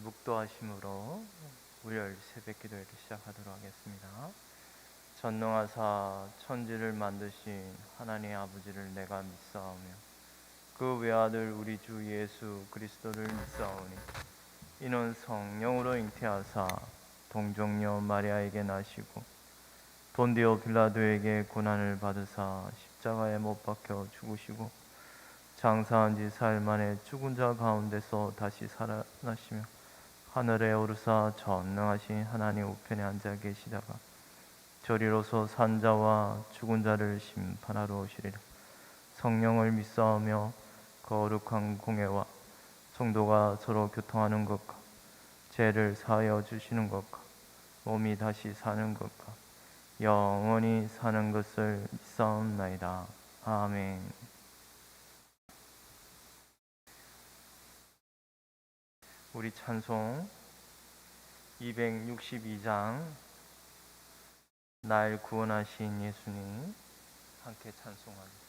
묵도하심으로 우리의 새벽 기도회를 시작하도록 하겠습니다. 전능하사 천지를 만드신 하나님 아버지를 내가 믿사오며 그 외아들 우리 주 예수 그리스도를 믿사오니 이는 성령으로 잉태하사 동정녀 마리아에게 나시고 본디오 빌라도에게 고난을 받으사 십자가에 못 박혀 죽으시고 장사한 지 사흘 만에 죽은 자 가운데서 다시 살아나시며 하늘에 오르사 전능하신 하나님 우편에 앉아 계시다가 저리로서 산자와 죽은 자를 심판하러 오시리라. 성령을 믿사오며 거룩한 공예와 성도가 서로 교통하는 것과 죄를 사하여 주시는 것과 몸이 다시 사는 것과 영원히 사는 것을 믿사옵나이다. 아멘. 우리 찬송 262장 날 구원하신 예수님 함께 찬송하겠습니다.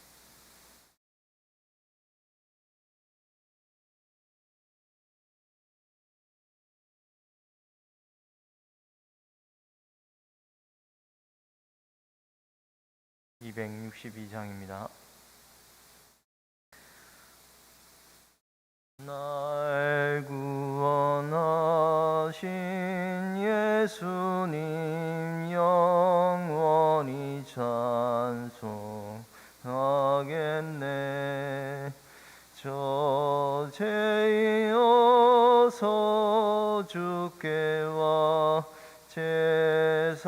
(262장입니다) 날 구원하신 예수님 영원히 찬송하겠네. 저 죄이어서 주께 와 제사유하심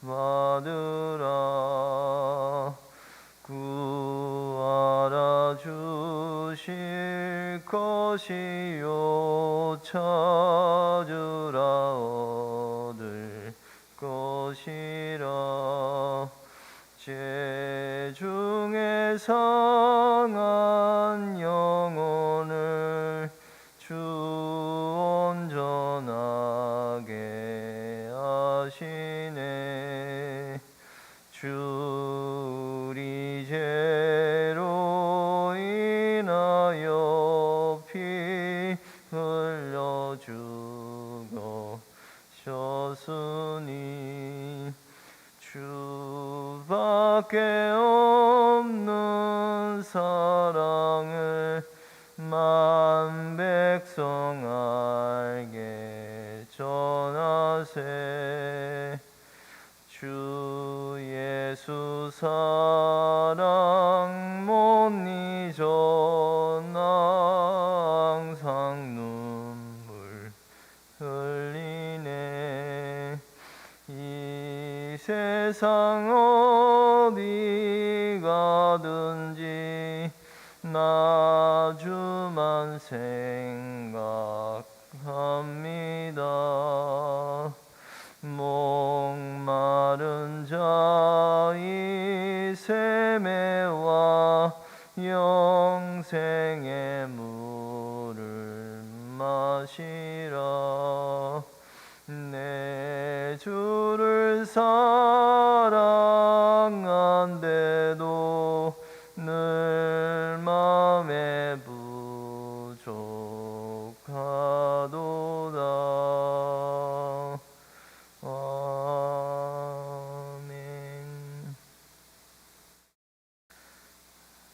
받으라. 구하라 주실 것이요 찾으라 얻을 것이라. 죄 중에 상한 영혼을 주 온전하게 하시네. 주 우리 죄로 인하여 피 흘려 죽으셨으니 주밖에 없는 사랑을 만 백성 알게 전하세. 주 예수 사랑 못 잊어 나 항상 눈물 흘리네. 이 세상 어디 가든지 나 주만 생각합니다. 목마른 자 이 샘에와 영생의 물을 마시라. 내 주를 사랑한데도 늘 맘에 부족하도다. 아멘.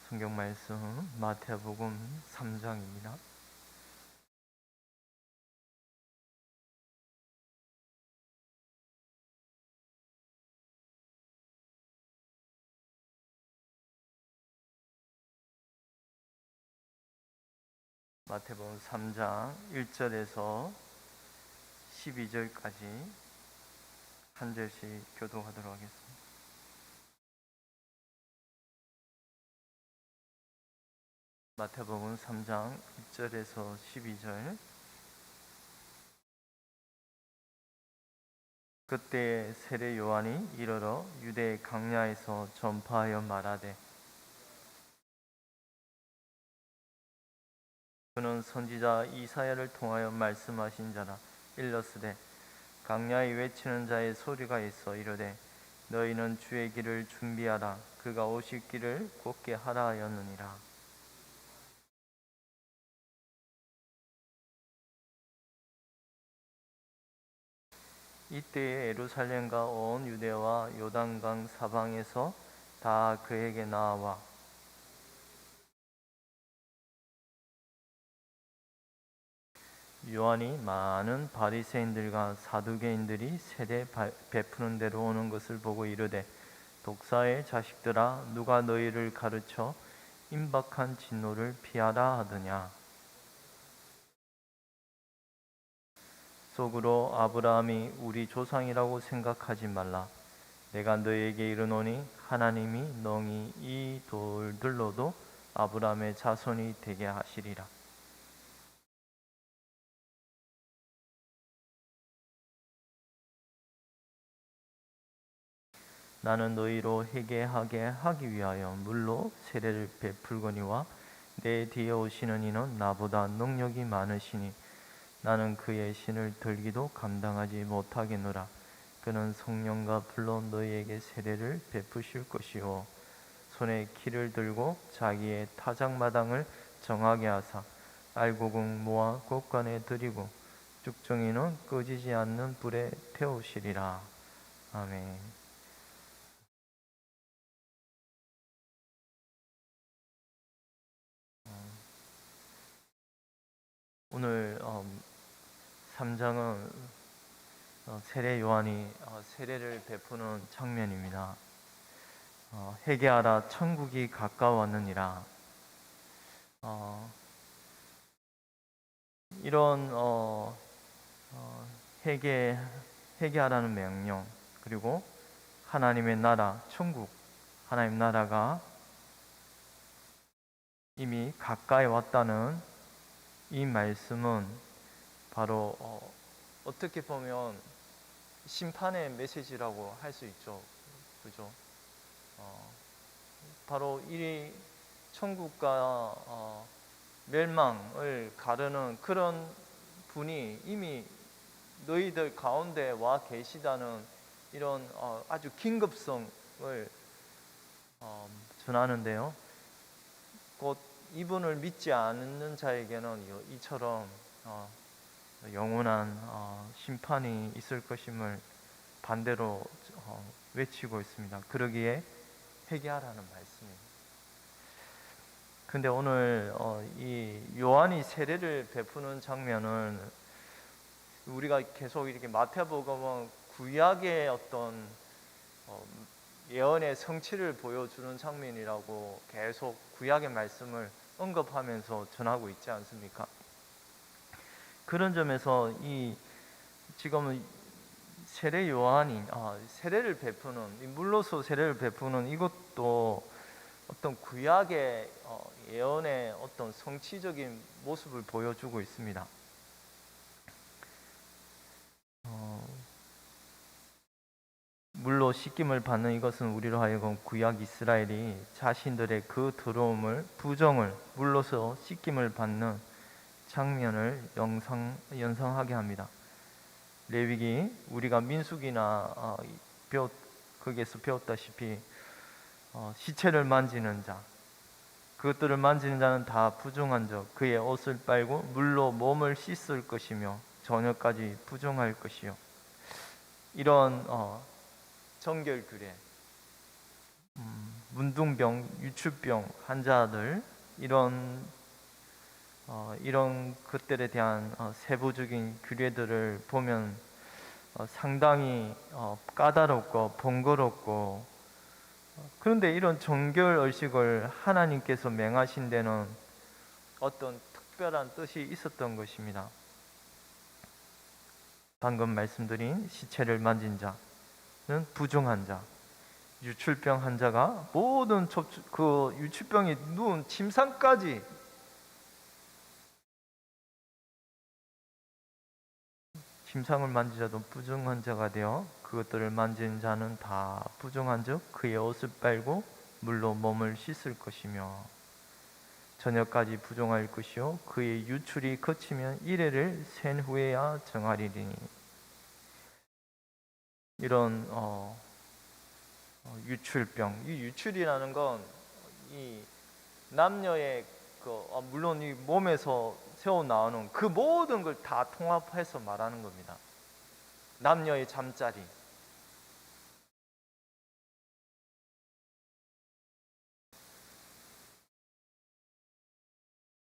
성경 말씀 마태복음 3장입니다. 마태복음 3장 1절에서 12절까지 한 절씩 교독하도록 하겠습니다. 마태복음 3장 1절에서 12절. 그때 세례 요한이 이르러 유대 강야에서 전파하여 말하되 그는 선지자 이사야를 통하여 말씀하신 자라. 일러스되 강야에 외치는 자의 소리가 있어 이르되 너희는 주의 길을 준비하라. 그가 오실 길을 곧게 하라 하였느니라. 이때에 예루살렘과 온 유대와 요단강 사방에서 다 그에게 나와 요한이 많은 바리새인들과 사두개인들이 세례 베푸는 데로 오는 것을 보고 이르되 독사의 자식들아 누가 너희를 가르쳐 임박한 진노를 피하라 하더냐. 속으로 아브라함이 우리 조상이라고 생각하지 말라. 내가 너희에게 이르노니 하나님이 너희 이 돌들로도 아브라함의 자손이 되게 하시리라. 나는 너희로 회개하게 하기 위하여 물로 세례를 베풀거니와 내 뒤에 오시는 이는 나보다 능력이 많으시니 나는 그의 신을 들기도 감당하지 못하겠노라. 그는 성령과 불로 너희에게 세례를 베푸실 것이요 손에 키를 들고 자기의 타작마당을 정하게 하사 알곡은 모아 곳간에 들이고 쭉정이는 꺼지지 않는 불에 태우시리라. 아멘. 오늘 3장은 세례 요한이 세례를 베푸는 장면입니다. 회개하라 천국이 가까웠느니라. 이런 회개하라는 명령, 그리고 하나님의 나라, 천국, 하나님 나라가 이미 가까이 왔다는 이 말씀은 바로 어떻게 보면 심판의 메시지라고 할 수 있죠. 그죠? 바로 이 천국과 멸망을 가르는 그런 분이 이미 너희들 가운데 와 계시다는 이런 아주 긴급성을 전하는데요. 곧 이분을 믿지 않는 자에게는 이처럼 영원한 심판이 있을 것임을 반대로 외치고 있습니다. 그러기에 회개하라는 말씀입니다. 근데 오늘 이 요한이 세례를 베푸는 장면은 우리가 계속 이렇게 마태복음은 구약의 어떤 예언의 성취를 보여주는 장면이라고 계속 구약의 말씀을 언급하면서 전하고 있지 않습니까? 그런 점에서 이 지금 세례 요한이 세례를 베푸는, 물로서 세례를 베푸는 이것도 어떤 구약의 예언의 어떤 성취적인 모습을 보여주고 있습니다. 물로 씻김을 받는 이것은 우리로 하여금 구약 이스라엘이 자신들의 그 더러움을, 부정을 물로서 씻김을 받는 장면을 연상하게 합니다. 레위기, 우리가 민수기나 거기에서 배웠다시피 시체를 만지는 자, 그것들을 만지는 자는 다 부정한 자, 그의 옷을 빨고 물로 몸을 씻을 것이며 저녁까지 부정할 것이요. 이런 정결 규례, 문둥병, 유추병 환자들, 이런 것들에 대한 세부적인 규례들을 보면 상당히 까다롭고 번거롭고, 그런데 이런 정결 의식을 하나님께서 맹하신 데는 어떤 특별한 뜻이 있었던 것입니다. 방금 말씀드린 시체를 만진 자는 부정한 자, 유출병 환자가 모든 그 유출병이 누운 침상까지 침상을 만지자도 부정한 자가 되어 그것들을 만진 자는 다 부정한 즉 그의 옷을 빨고 물로 몸을 씻을 것이며 저녁까지 부정할 것이요 그의 유출이 거치면 이래를 센 후에야 정하리니. 이런 유출병, 이 유출이라는 건 이 남녀의 물론 이 몸에서 새어 나오는 그 모든 걸 다 통합해서 말하는 겁니다. 남녀의 잠자리,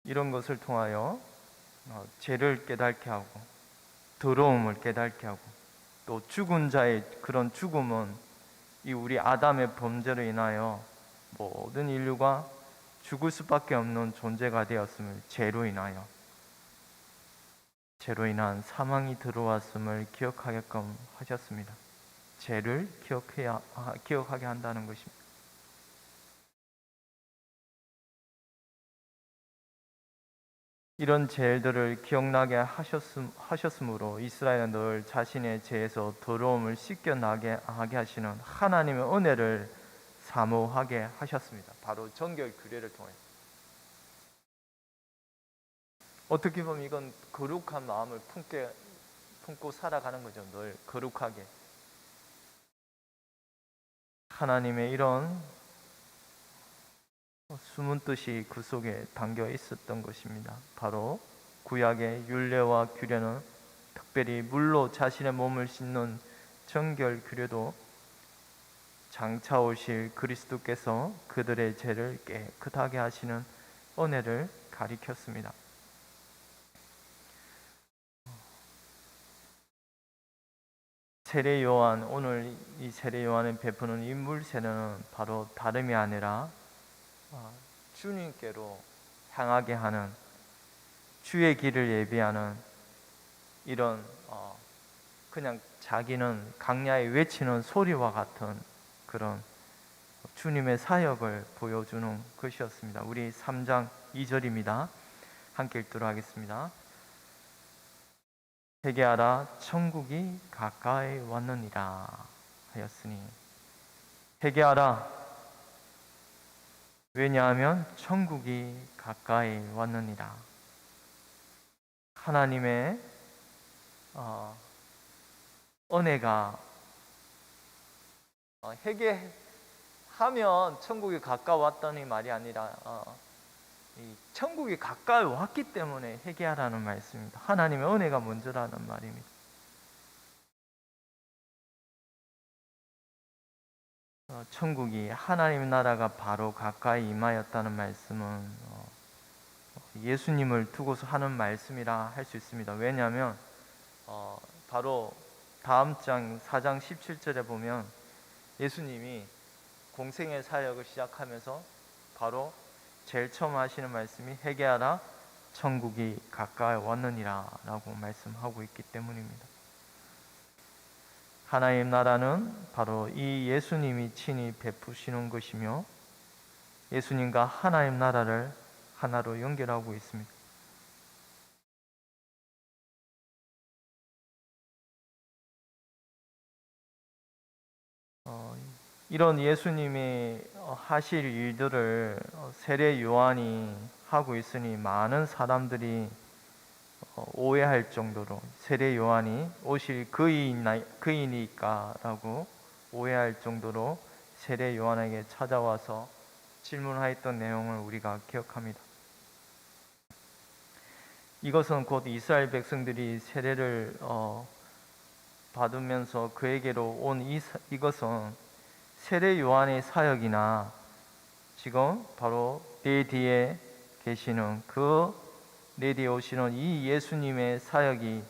이런 것을 통하여 죄를 깨닫게 하고 더러움을 깨닫게 하고, 또 죽은 자의 그런 죽음은 이 우리 아담의 범죄로 인하여 모든 인류가 죽을 수밖에 없는 존재가 되었음을, 죄로 인한 사망이 들어왔음을 기억하게끔 하셨습니다. 죄를 기억하게 한다는 것입니다. 이런 죄들을 기억나게 하셨으므로 이스라엘은 늘 자신의 죄에서 더러움을 씻겨나게 하게 하시는 하나님의 은혜를 사모하게 하셨습니다. 바로 정결 규례를 통해. 어떻게 보면 이건 거룩한 마음을 품고 살아가는 거죠. 늘 거룩하게. 하나님의 이런 숨은 뜻이 그 속에 담겨 있었던 것입니다. 바로 구약의 율례와 규례는, 특별히 물로 자신의 몸을 씻는 정결 규례도 장차 오실 그리스도께서 그들의 죄를 깨끗하게 하시는 은혜를 가리켰습니다. 세례 요한, 오늘 이 세례 요한을 베푸는 인물 세례는 바로 다름이 아니라 주님께로 향하게 하는, 주의 길을 예비하는 이런 그냥 자기는 강야에 외치는 소리와 같은 그런 주님의 사역을 보여주는 것이었습니다. 우리 3장 2절입니다. 함께 읽도록 하겠습니다. 회개하라, 천국이 가까이 왔느니라 하였으니. 회개하라. 왜냐하면 천국이 가까이 왔느니라. 하나님의 은혜가, 회개하면 천국이 가까웠다는 말이 아니라 이 천국이 가까이 왔기 때문에 회개하라는 말씀입니다. 하나님의 은혜가 먼저라는 말입니다. 천국이, 하나님 나라가 바로 가까이 임하였다는 말씀은 예수님을 두고서 하는 말씀이라 할 수 있습니다. 왜냐하면 바로 다음 장 4장 17절에 보면 예수님이 공생의 사역을 시작하면서 바로 제일 처음 하시는 말씀이 회개하라, 천국이 가까이 왔느니라 라고 말씀하고 있기 때문입니다. 하나님 나라는 바로 이 예수님이 친히 베푸시는 것이며, 예수님과 하나님 나라를 하나로 연결하고 있습니다. 이런 예수님이 하실 일들을 세례 요한이 하고 있으니 많은 사람들이 오해할 정도로, 세례 요한이 오실 그이니까라고 오해할 정도로 세례 요한에게 찾아와서 질문하였던 내용을 우리가 기억합니다. 이것은 곧 이스라엘 백성들이 세례를 받으면서 그에게로 온 이것은 세례 요한의 사역이나 지금 바로 내 뒤에 계시는 내 뒤에 오시는 이 예수님의 사역이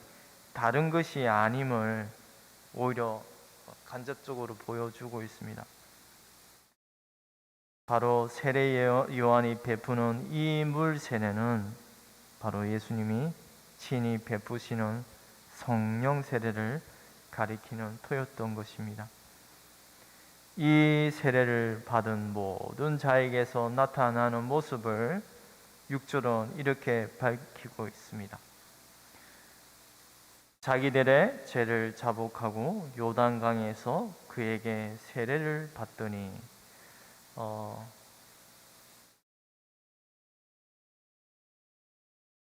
다른 것이 아님을 오히려 간접적으로 보여주고 있습니다. 바로 세례 요한이 베푸는 이 물 세례는 바로 예수님이 친히 베푸시는 성령 세례를 가리키는 토였던 것입니다. 이 세례를 받은 모든 자에게서 나타나는 모습을 6절은 이렇게 밝히고 있습니다. 자기들의 죄를 자복하고 요단강에서 그에게 세례를 받더니,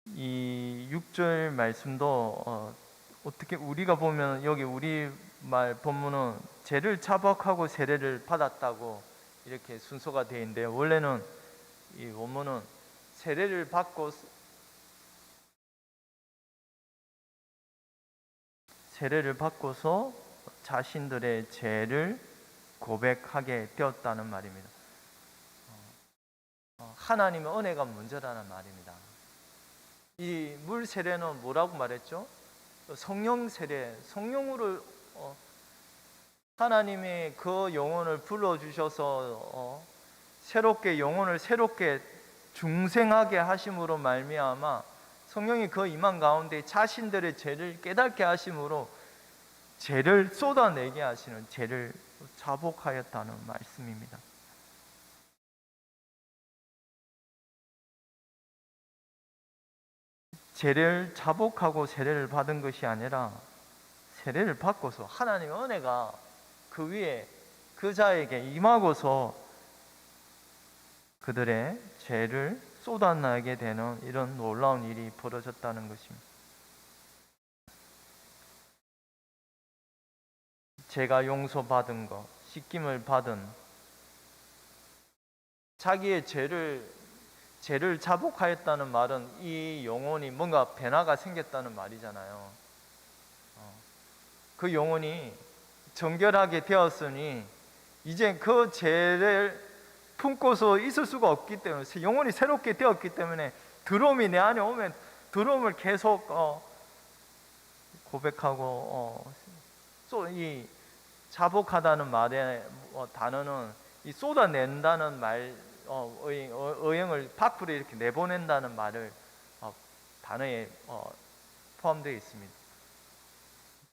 이 6절 말씀도 어떻게 우리가 보면 여기 우리말 본문은 죄를 자복하고 세례를 받았다고 이렇게 순서가 되어 있는데, 원래는 이 원문은 세례를 받고 세례를 받고서 자신들의 죄를 고백하게 되었다는 말입니다. 하나님의 은혜가 먼저라는 말입니다. 이 물 세례는 뭐라고 말했죠? 성령 세례, 성령으로 하나님이 그 영혼을 불러주셔서 새롭게 영혼을 새롭게 중생하게 하심으로 말미암아 성령이 그 임한 가운데 자신들의 죄를 깨닫게 하심으로 죄를 쏟아내게 하시는, 죄를 자복하였다는 말씀입니다. 죄를 자복하고 세례를 받은 것이 아니라 세례를 받고서 하나님의 은혜가 그 위에 그 자에게 임하고서 그들의 죄를 쏟아내게 되는 이런 놀라운 일이 벌어졌다는 것입니다. 죄가 용서받은 것, 씻김을 받은, 자기의 죄를 자복하였다는 말은 이 영혼이 뭔가 변화가 생겼다는 말이잖아요. 그 영혼이 정결하게 되었으니 이제 그 죄를 품고서 있을 수가 없기 때문에, 영혼이 새롭게 되었기 때문에 더러움이 내 안에 오면 더러움을 계속 고백하고 이 자복하다는 말의 단어는 이 쏟아낸다는 말, 의형을 밖으로 이렇게 내보낸다는 말을 단어에 포함되어 있습니다.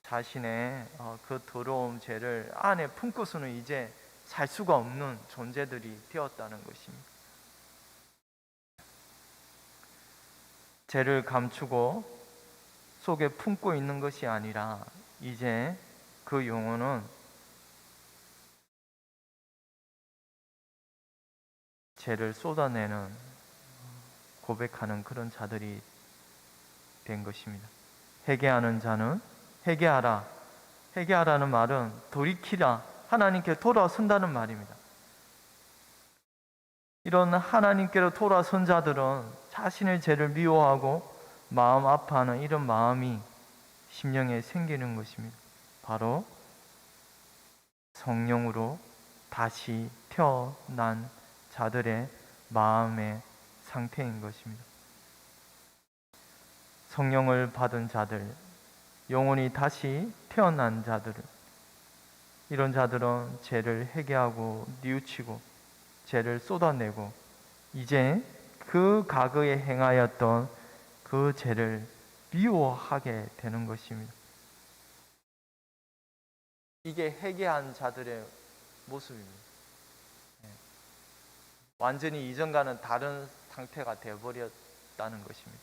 자신의 그 더러운 죄를 안에 품고서는 이제 살 수가 없는 존재들이 되었다는 것입니다. 죄를 감추고 속에 품고 있는 것이 아니라 이제 그 영혼은 죄를 쏟아내는, 고백하는 그런 자들이 된 것입니다. 회개하는 자는 회개하라. 회개하라는 말은 돌이키라, 하나님께 돌아선다는 말입니다. 이런 하나님께로 돌아선 자들은 자신의 죄를 미워하고 마음 아파하는 이런 마음이 심령에 생기는 것입니다. 바로 성령으로 다시 태어난 자들의 마음의 상태인 것입니다. 성령을 받은 자들, 영혼이 다시 태어난 자들, 이런 자들은 죄를 회개하고 뉘우치고 죄를 쏟아내고 이제 그 과거에 행하였던 그 죄를 미워하게 되는 것입니다. 이게 회개한 자들의 모습입니다. 완전히 이전과는 다른 상태가 되어버렸다는 것입니다.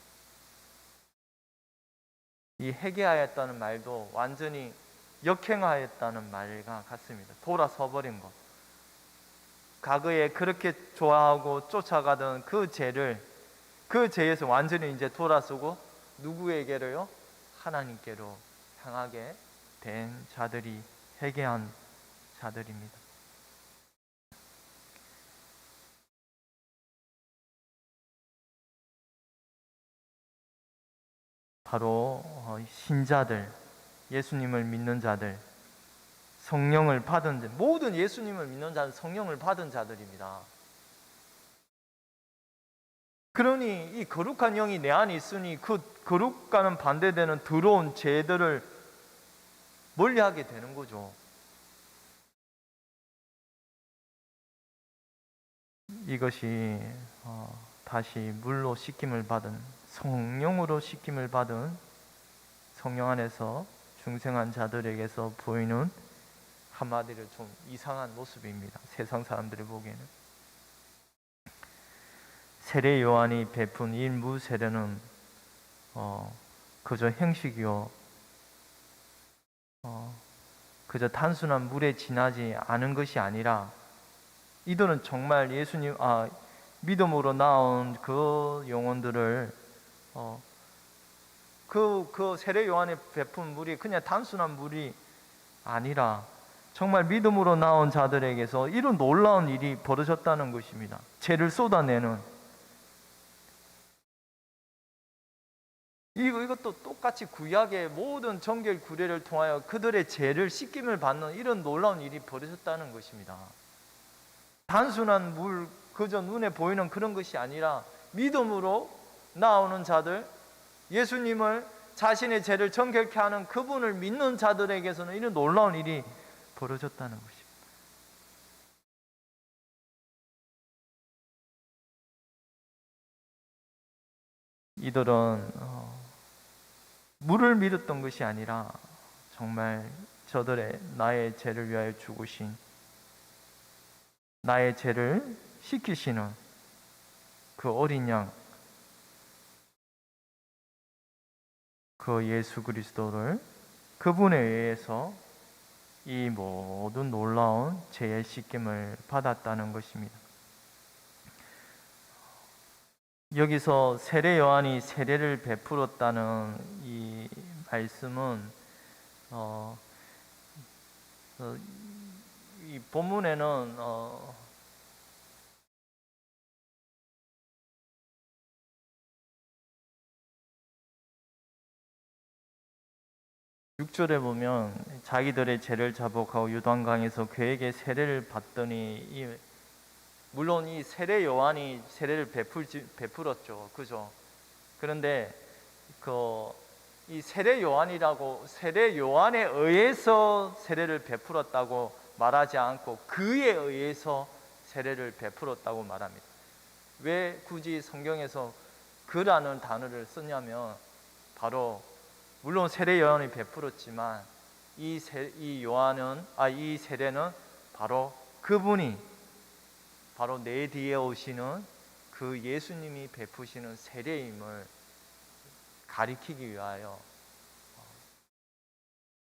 이 회개하였다는 말도 완전히 역행하였다는 말과 같습니다. 돌아서 버린 것. 과거에 그렇게 좋아하고 쫓아가던 그 죄를, 그 죄에서 완전히 이제 돌아서고 누구에게로요? 하나님께로 향하게 된 자들이 회개한 자들입니다. 바로 신자들, 예수님을 믿는 자들, 성령을 받은 자, 모든 예수님을 믿는 자는 성령을 받은 자들입니다. 그러니 이 거룩한 영이 내 안에 있으니 그 거룩과는 반대되는 더러운 죄들을 멀리하게 되는 거죠. 이것이 다시 물로 씻김을 받은, 성령으로 씻김을 받은, 성령 안에서 중생한 자들에게서 보이는 한마디로 좀 이상한 모습입니다. 세상 사람들이 보기에는. 세례 요한이 베푼 일무 세례는 그저 형식이요, 그저 단순한 물에 지나지 않은 것이 아니라 이들은 정말 예수님, 믿음으로 나온 그 영혼들을 그 세례 요한이 베푼 물이 그냥 단순한 물이 아니라 정말 믿음으로 나온 자들에게서 이런 놀라운 일이 벌어졌다는 것입니다. 죄를 쏟아내는, 이것도 똑같이 구약의 모든 정결 구례를 통하여 그들의 죄를 씻김을 받는 이런 놀라운 일이 벌어졌다는 것입니다. 단순한 물, 그저 눈에 보이는 그런 것이 아니라 믿음으로 나오는 자들, 예수님을 자신의 죄를 정결케 하는 그분을 믿는 자들에게서는 이런 놀라운 일이 벌어졌다는 것입니다. 이들은 물을 믿었던 것이 아니라 정말 저들의 나의 죄를 위하여 죽으신, 나의 죄를 씻기시는 그 어린 양, 그 예수 그리스도를, 그분에 의해서 이 모든 놀라운 죄의 씻김을 받았다는 것입니다. 여기서 세례 요한이 세례를 베풀었다는 이 말씀은 이 본문에는 6절에 보면 자기들의 죄를 자복하고 요단강에서 그에게 세례를 받더니, 물론 이 세례 요한이 세례를 베풀었죠, 그죠? 그런데 이 세례 요한에 의해서 세례를 베풀었다고 말하지 않고 그에 의해서 세례를 베풀었다고 말합니다. 왜 굳이 성경에서 그라는 단어를 썼냐면, 바로 물론 세례 요한이 베풀었지만 이 세례는 바로 그분이, 바로 내 뒤에 오시는 그 예수님이 베푸시는 세례임을 가리키기 위하여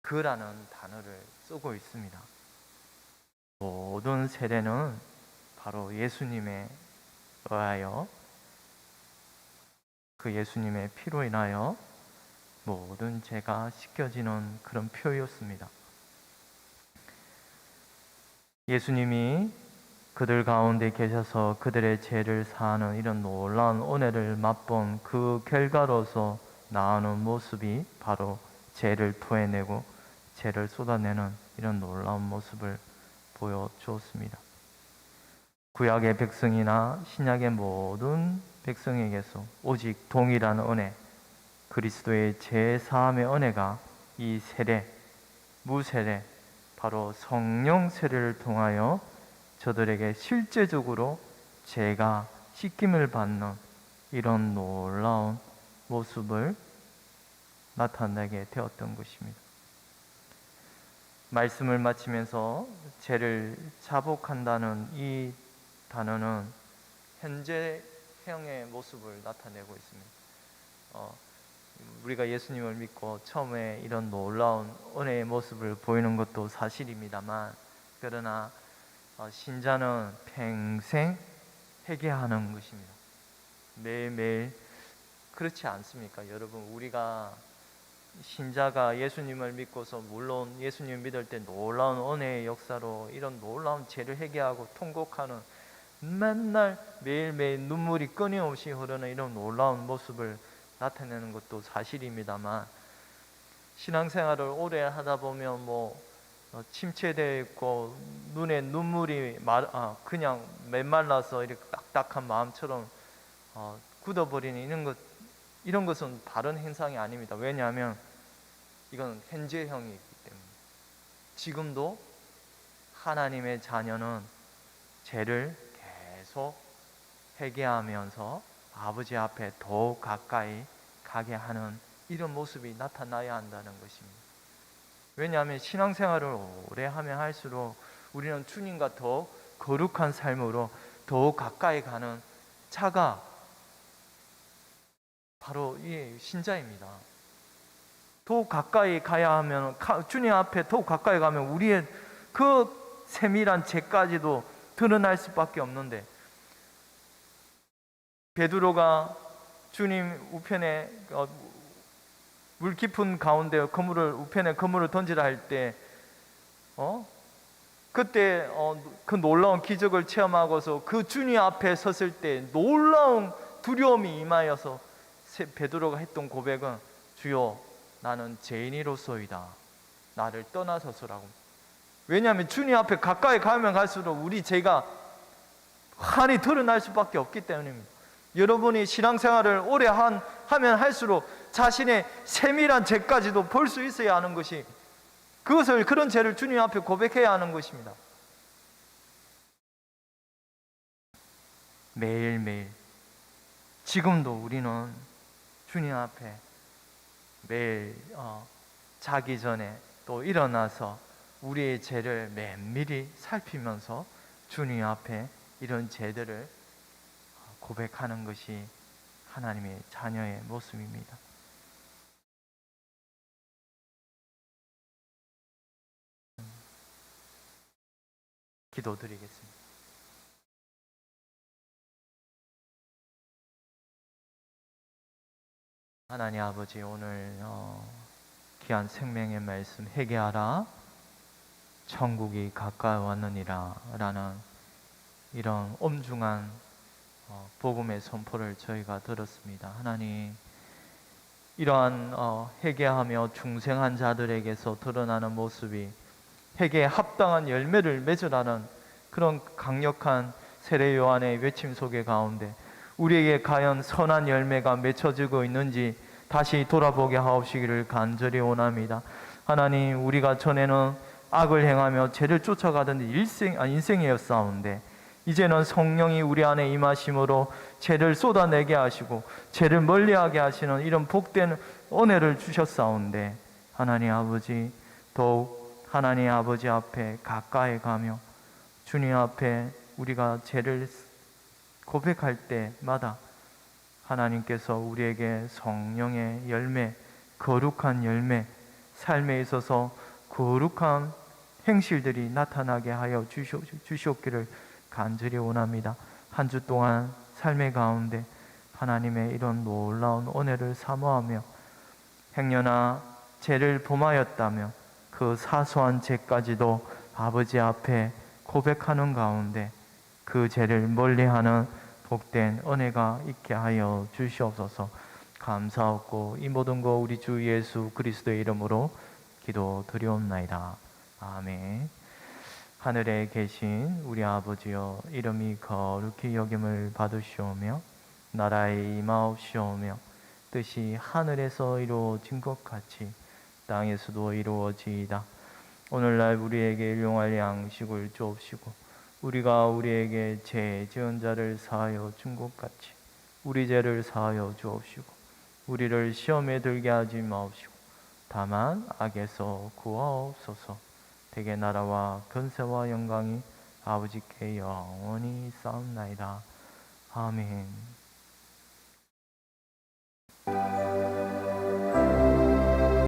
그라는 단어를 쓰고 있습니다. 모든 세례는 바로 예수님에 의하여, 그 예수님의 피로 인하여 모든 죄가 씻겨지는 그런 표였습니다. 예수님이 그들 가운데 계셔서 그들의 죄를 사하는 이런 놀라운 은혜를 맛본 그 결과로서 나오는 모습이 바로 죄를 토해내고 죄를 쏟아내는 이런 놀라운 모습을 보여주었습니다. 구약의 백성이나 신약의 모든 백성에게서 오직 동일한 은혜, 그리스도의 죄 사함의 은혜가 이 세례, 무세례, 바로 성령 세례를 통하여 저들에게 실제적으로 죄가 씻김을 받는 이런 놀라운 모습을 나타내게 되었던 것입니다. 말씀을 마치면서 죄를 자복한다는 이 단어는 현재형의 모습을 나타내고 있습니다. 우리가 예수님을 믿고 처음에 이런 놀라운 은혜의 모습을 보이는 것도 사실입니다만, 그러나 신자는 평생 회개하는 것입니다. 매일매일. 그렇지 않습니까? 여러분, 우리가 신자가 예수님을 믿고서, 물론 예수님을 믿을 때 놀라운 은혜의 역사로 이런 놀라운 죄를 회개하고 통곡하는, 맨날 매일매일 눈물이 끊임없이 흐르는 이런 놀라운 모습을 나타내는 것도 사실입니다만, 신앙생활을 오래 하다 보면 침체되어 있고 눈에 눈물이 그냥 메말라서 이렇게 딱딱한 마음처럼 굳어버리는 이런 것은 바른 현상이 아닙니다. 왜냐하면 이건 현재형이기 때문에. 지금도 하나님의 자녀는 죄를 계속 회개하면서 아버지 앞에 더욱 가까이 가게 하는 이런 모습이 나타나야 한다는 것입니다. 왜냐하면 신앙생활을 오래 하면 할수록 우리는 주님과 더 거룩한 삶으로 더욱 가까이 가는 차가 바로 이 신자입니다. 더욱 가까이 가야 하면, 주님 앞에 더욱 가까이 가면 우리의 그 세밀한 죄까지도 드러날 수밖에 없는데, 베드로가 주님 우편에 물 깊은 가운데 우편에 그물을 던지라 할 때 그때 그 놀라운 기적을 체험하고서 그 주님 앞에 섰을 때 놀라운 두려움이 임하여서 베드로가 했던 고백은 주여 나는 죄인이로소이다. 나를 떠나소서라고. 왜냐하면 주님 앞에 가까이 가면 갈수록 우리 죄가 환히 드러날 수밖에 없기 때문입니다. 여러분이 신앙생활을 오래 하면 할수록 자신의 세밀한 죄까지도 볼 수 있어야 하는 것이, 그런 죄를 주님 앞에 고백해야 하는 것입니다. 매일매일 지금도 우리는 주님 앞에 매일 자기 전에 또 일어나서 우리의 죄를 면밀히 살피면서 주님 앞에 이런 죄들을 고백하는 것이 하나님의 자녀의 모습입니다. 기도드리겠습니다. 하나님 아버지, 오늘 귀한 생명의 말씀 회개하라 천국이 가까이 왔느니라 라는 이런 엄중한 복음의 선포를 저희가 들었습니다. 하나님, 이러한 회개하며 중생한 자들에게서 드러나는 모습이 회개에 합당한 열매를 맺으라는 그런 강력한 세례 요한의 외침 속에 가운데 우리에게 과연 선한 열매가 맺혀지고 있는지 다시 돌아보게 하옵시기를 간절히 원합니다. 하나님, 우리가 전에는 악을 행하며 죄를 쫓아가던 인생이었사온데 이제는 성령이 우리 안에 임하심으로 죄를 쏟아내게 하시고 죄를 멀리하게 하시는 이런 복된 은혜를 주셨사온데, 하나님 아버지, 더욱 하나님 아버지 앞에 가까이 가며 주님 앞에 우리가 죄를 고백할 때마다 하나님께서 우리에게 성령의 열매, 거룩한 열매, 삶에 있어서 거룩한 행실들이 나타나게 하여 주시옵기를 간절히 원합니다. 한 주 동안 삶의 가운데 하나님의 이런 놀라운 은혜를 사모하며 행여나 죄를 범하였다며 그 사소한 죄까지도 아버지 앞에 고백하는 가운데 그 죄를 멀리하는 복된 은혜가 있게 하여 주시옵소서. 감사하고 이 모든 거 우리 주 예수 그리스도의 이름으로 기도드리옵나이다. 아멘. 하늘에 계신 우리 아버지여, 이름이 거룩히 여김을 받으시오며 나라에 임하옵시오며 뜻이 하늘에서 이루어진 것 같이 땅에서도 이루어지이다. 오늘날 우리에게 일용할 양식을 주옵시고 우리가 우리에게 죄 지은 자를 사하여 준 것 같이 우리 죄를 사하여 주옵시고 우리를 시험에 들게 하지 마옵시고 다만 악에서 구하옵소서. 대개 나라와 권세와 영광이 아버지께 영원히 쌓옵나이다. 아멘.